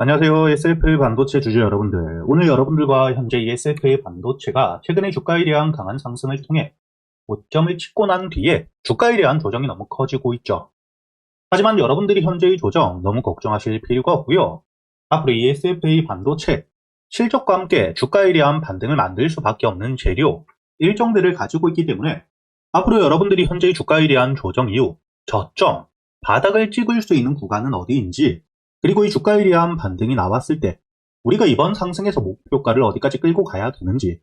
안녕하세요. SF 반도체 주주 여러분들. 오늘 여러분들과 현재 SF 반도체가 최근에 주가에 대한 강한 상승을 통해 고점을 찍고 난 뒤에 주가에 대한 조정이 너무 커지고 있죠. 하지만 여러분들이 현재의 조정 너무 걱정하실 필요가 없고요. 앞으로 이 SF 반도체 실적과 함께 주가에 대한 반등을 만들 수밖에 없는 재료 일정들을 가지고 있기 때문에 앞으로 여러분들이 현재의 주가에 대한 조정 이후 저점, 바닥을 찍을 수 있는 구간은 어디인지, 그리고 이 주가에 대한 반등이 나왔을 때 우리가 이번 상승에서 목표가를 어디까지 끌고 가야 되는지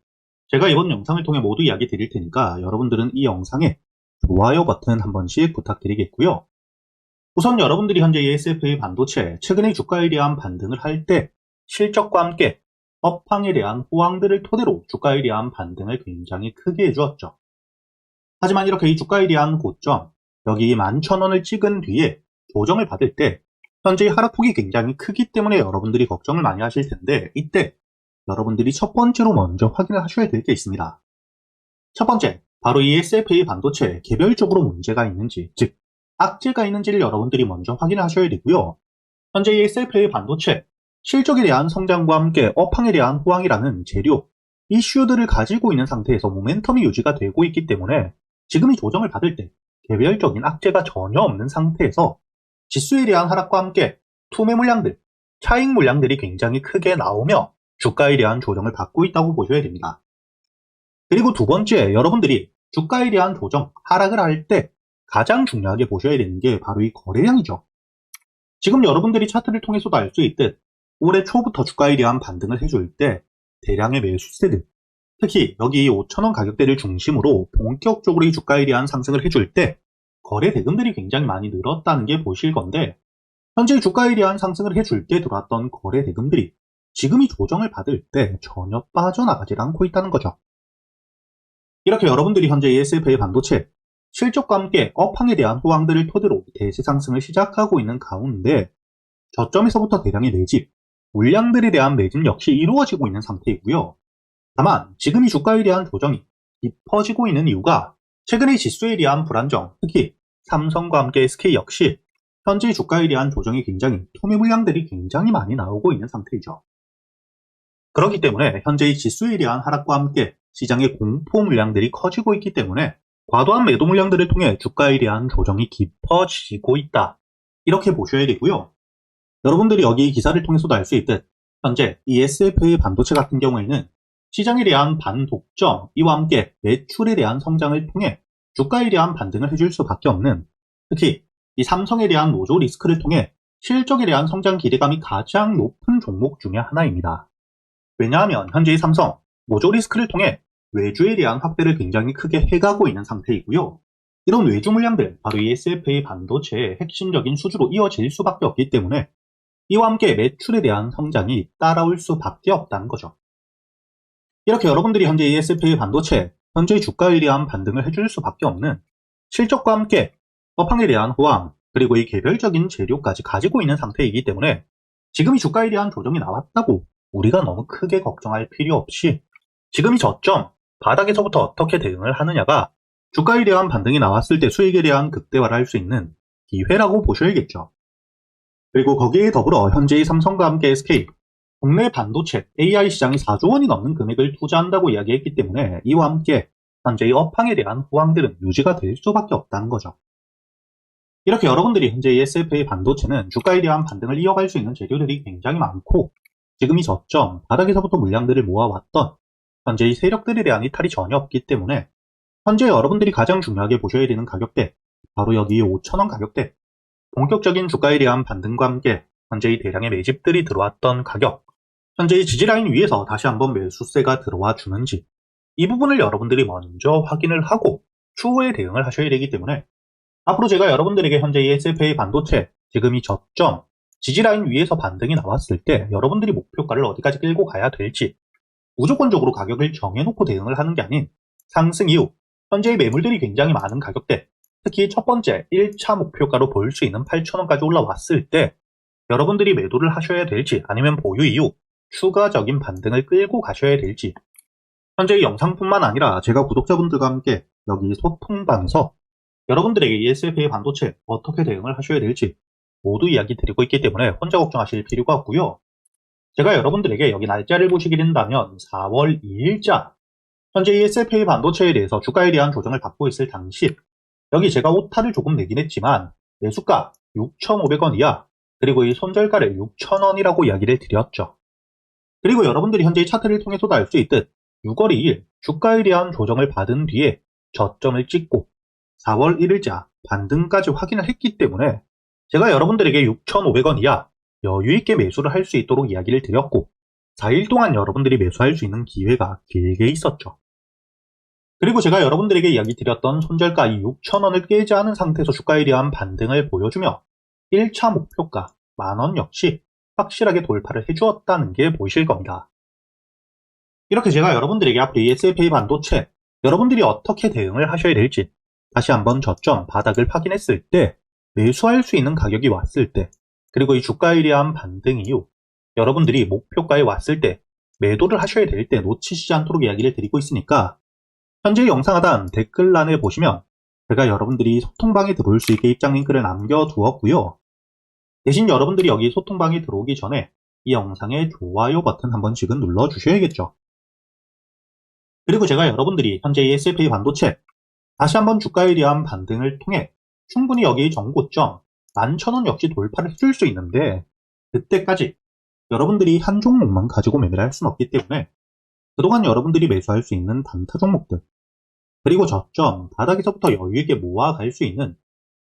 제가 이번 영상을 통해 모두 이야기 드릴 테니까 여러분들은 이 영상에 좋아요 버튼 한 번씩 부탁드리겠고요. 우선 여러분들이 현재 ESF의 반도체 최근의 주가에 대한 반등을 할 때 실적과 함께 업황에 대한 호황들을 토대로 주가에 대한 반등을 굉장히 크게 해주었죠. 하지만 이렇게 이 주가에 대한 고점, 여기 11,000원을 찍은 뒤에 조정을 받을 때 현재 하락폭이 굉장히 크기 때문에 여러분들이 걱정을 많이 하실 텐데, 이때 여러분들이 첫 번째로 먼저 확인을 하셔야 될 게 있습니다. 첫 번째, 바로 이 SFA 반도체에 개별적으로 문제가 있는지, 즉 악재가 있는지를 여러분들이 먼저 확인을 하셔야 되고요. 현재 이 SFA 반도체 실적에 대한 성장과 함께 업황에 대한 호황이라는 재료, 이슈들을 가지고 있는 상태에서 모멘텀이 유지가 되고 있기 때문에 지금 이 조정을 받을 때 개별적인 악재가 전혀 없는 상태에서 지수에 대한 하락과 함께 투매 물량들, 차익 물량들이 굉장히 크게 나오며 주가에 대한 조정을 받고 있다고 보셔야 됩니다. 그리고 두 번째, 여러분들이 주가에 대한 조정, 하락을 할 때 가장 중요하게 보셔야 되는 게 바로 이 거래량이죠. 지금 여러분들이 차트를 통해서도 알 수 있듯 올해 초부터 주가에 대한 반등을 해줄 때 대량의 매수세들, 특히 여기 5,000원 가격대를 중심으로 본격적으로 이 주가에 대한 상승을 해줄 때 거래 대금들이 굉장히 많이 늘었다는 게 보실 건데, 현재 주가에 대한 상승을 해줄 때 들어왔던 거래 대금들이 지금 이 조정을 받을 때 전혀 빠져나가질 않고 있다는 거죠. 이렇게 여러분들이 현재 ESF의 반도체 실적과 함께 업황에 대한 호황들을 토대로 대세 상승을 시작하고 있는 가운데 저점에서부터 대량의 매집, 물량들에 대한 매집 역시 이루어지고 있는 상태이고요. 다만 지금 이 주가에 대한 조정이 깊어지고 있는 이유가 최근의 지수에 대한 불안정, 특히 삼성과 함께 SK 역시 현재 주가에 대한 조정이 굉장히 투매 물량들이 굉장히 많이 나오고 있는 상태이죠. 그렇기 때문에 현재 이 지수에 대한 하락과 함께 시장의 공포 물량들이 커지고 있기 때문에 과도한 매도 물량들을 통해 주가에 대한 조정이 깊어지고 있다, 이렇게 보셔야 되고요. 여러분들이 여기 기사를 통해서도 알 수 있듯 현재 ESF의 반도체 같은 경우에는 시장에 대한 반독점, 이와 함께 매출에 대한 성장을 통해 주가에 대한 반등을 해줄 수밖에 없는, 특히 이 삼성에 대한 노조 리스크를 통해 실적에 대한 성장 기대감이 가장 높은 종목 중에 하나입니다. 왜냐하면 현재 이 삼성 노조 리스크를 통해 외주에 대한 확대를 굉장히 크게 해가고 있는 상태이고요. 이런 외주 물량들, 바로 ESF의 반도체의 핵심적인 수주로 이어질 수밖에 없기 때문에 이와 함께 매출에 대한 성장이 따라올 수밖에 없다는 거죠. 이렇게 여러분들이 현재 ESF의 반도체, 현재의 주가에 대한 반등을 해줄 수밖에 없는 실적과 함께 업황에 대한 호황, 그리고 이 개별적인 재료까지 가지고 있는 상태이기 때문에 지금 이 주가에 대한 조정이 나왔다고 우리가 너무 크게 걱정할 필요 없이 지금 이 저점, 바닥에서부터 어떻게 대응을 하느냐가 주가에 대한 반등이 나왔을 때 수익에 대한 극대화를 할 수 있는 기회라고 보셔야겠죠. 그리고 거기에 더불어 현재의 삼성과 함께 SK, 국내 반도체, AI 시장이 4조 원이 넘는 금액을 투자한다고 이야기했기 때문에 이와 함께 현재의 업황에 대한 호황들은 유지가 될 수밖에 없다는 거죠. 이렇게 여러분들이 현재 ESF의 반도체는 주가에 대한 반등을 이어갈 수 있는 재료들이 굉장히 많고 지금 이 저점, 바닥에서부터 물량들을 모아왔던 현재의 세력들에 대한 이탈이 전혀 없기 때문에 현재 여러분들이 가장 중요하게 보셔야 되는 가격대, 바로 여기 5,000원 가격대, 본격적인 주가에 대한 반등과 함께 현재의 대량의 매집들이 들어왔던 가격, 현재의 지지라인 위에서 다시 한번 매수세가 들어와 주는지, 이 부분을 여러분들이 먼저 확인을 하고 추후에 대응을 하셔야 되기 때문에 앞으로 제가 여러분들에게 현재 ESF의 반도체, 지금 이 저점, 지지라인 위에서 반등이 나왔을 때 여러분들이 목표가를 어디까지 끌고 가야 될지 무조건적으로 가격을 정해놓고 대응을 하는 게 아닌 상승 이후 현재의 매물들이 굉장히 많은 가격대, 특히 첫 번째 1차 목표가로 볼 수 있는 8,000원까지 올라왔을 때 여러분들이 매도를 하셔야 될지 아니면 보유 이후 추가적인 반등을 끌고 가셔야 될지, 현재 영상뿐만 아니라 제가 구독자분들과 함께 여기 소통방에서 여러분들에게 ESF의 반도체 어떻게 대응을 하셔야 될지 모두 이야기 드리고 있기 때문에 혼자 걱정하실 필요가 없고요. 제가 여러분들에게 여기 날짜를 보시게 된다면 4월 2일자 현재 ESFA 반도체에 대해서 주가에 대한 조정을 받고 있을 당시 여기 제가 오타를 조금 내긴 했지만 매수가 6,500원 이하 그리고 이 손절가를 6,000원이라고 이야기를 드렸죠. 그리고 여러분들이 현재 이 차트를 통해서도 알 수 있듯 6월 2일 주가에 대한 조정을 받은 뒤에 저점을 찍고 4월 1일자 반등까지 확인을 했기 때문에 제가 여러분들에게 6,500원 이하 여유있게 매수를 할 수 있도록 이야기를 드렸고 4일 동안 여러분들이 매수할 수 있는 기회가 길게 있었죠. 그리고 제가 여러분들에게 이야기 드렸던 손절가 이 6,000원을 깨지 않은 상태에서 주가에 대한 반등을 보여주며 1차 목표가 만원 역시 확실하게 돌파를 해주었다는 게 보이실 겁니다. 이렇게 제가 여러분들에게 앞으로 ESFA 반도체 여러분들이 어떻게 대응을 하셔야 될지 다시 한번 저점 바닥을 확인했을 때 매수할 수 있는 가격이 왔을 때 그리고 이 주가에 대한 반등 이후 여러분들이 목표가에 왔을 때 매도를 하셔야 될 때 놓치시지 않도록 이야기를 드리고 있으니까 현재 영상 하단 댓글란에 보시면 제가 여러분들이 소통방에 들어올 수 있게 입장 링크를 남겨두었고요. 대신 여러분들이 여기 소통방에 들어오기 전에 이 영상의 좋아요 버튼 한 번씩은 눌러주셔야겠죠. 그리고 제가 여러분들이 현재 ESFA 반도체 다시 한번 주가에 대한 반등을 통해 충분히 여기 정고점 11,000원 역시 돌파를 해줄 수 있는데 그때까지 여러분들이 한 종목만 가지고 매매를 할 수는 없기 때문에 그동안 여러분들이 매수할 수 있는 단타 종목들 그리고 저점 바닥에서부터 여유있게 모아갈 수 있는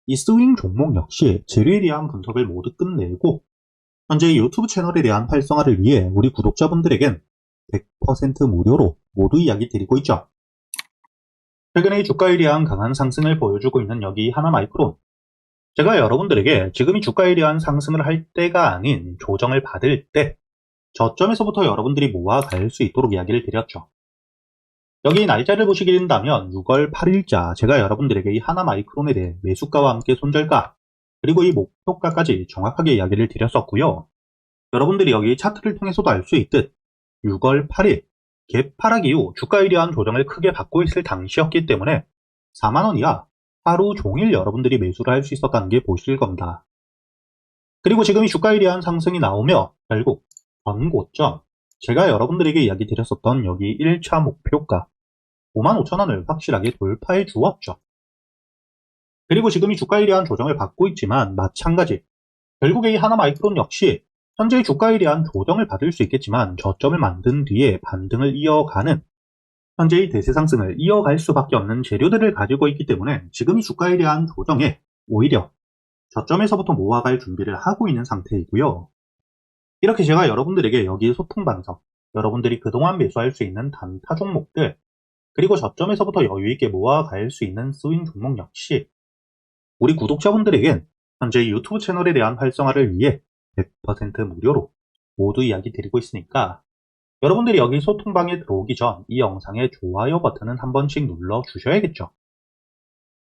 이 스윙 종목 역시 재료에 대한 분석을 모두 끝내고 현재 유튜브 채널에 대한 활성화를 위해 우리 구독자분들에겐 100% 무료로 모두 이야기 드리고 있죠. 최근에 주가에 대한 강한 상승을 보여주고 있는 여기 하나마이크론 제가 여러분들에게 지금이 주가에 대한 상승을 할 때가 아닌 조정을 받을 때 저점에서부터 여러분들이 모아갈 수 있도록 이야기를 드렸죠. 여기 날짜를 보시게 된다면 6월 8일자 제가 여러분들에게 이 하나마이크론에 대해 매수가와 함께 손절가 그리고 이 목표가까지 정확하게 이야기를 드렸었고요. 여러분들이 여기 차트를 통해서도 알 수 있듯 6월 8일 갭하락 이후 주가에 대한 조정을 크게 받고 있을 당시였기 때문에 4만원 이하 하루 종일 여러분들이 매수를 할 수 있었다는 게 보실 겁니다. 그리고 지금 이 주가에 대한 상승이 나오며 결국 전고점 제가 여러분들에게 이야기 드렸었던 여기 1차 목표가 55,000원을 확실하게 돌파해 주었죠. 그리고 지금 이 주가에 대한 조정을 받고 있지만 마찬가지 결국에 이 하나마이크론 역시 현재의 주가에 대한 조정을 받을 수 있겠지만 저점을 만든 뒤에 반등을 이어가는 현재의 대세 상승을 이어갈 수밖에 없는 재료들을 가지고 있기 때문에 지금 이 주가에 대한 조정에 오히려 저점에서부터 모아갈 준비를 하고 있는 상태이고요. 이렇게 제가 여러분들에게 여기 소통방에서 여러분들이 그동안 매수할 수 있는 단타 종목들 그리고 저점에서부터 여유있게 모아갈 수 있는 스윙 종목 역시 우리 구독자분들에겐 현재 유튜브 채널에 대한 활성화를 위해 100% 무료로 모두 이야기 드리고 있으니까 여러분들이 여기 소통방에 들어오기 전 이 영상의 좋아요 버튼은 한 번씩 눌러 주셔야겠죠.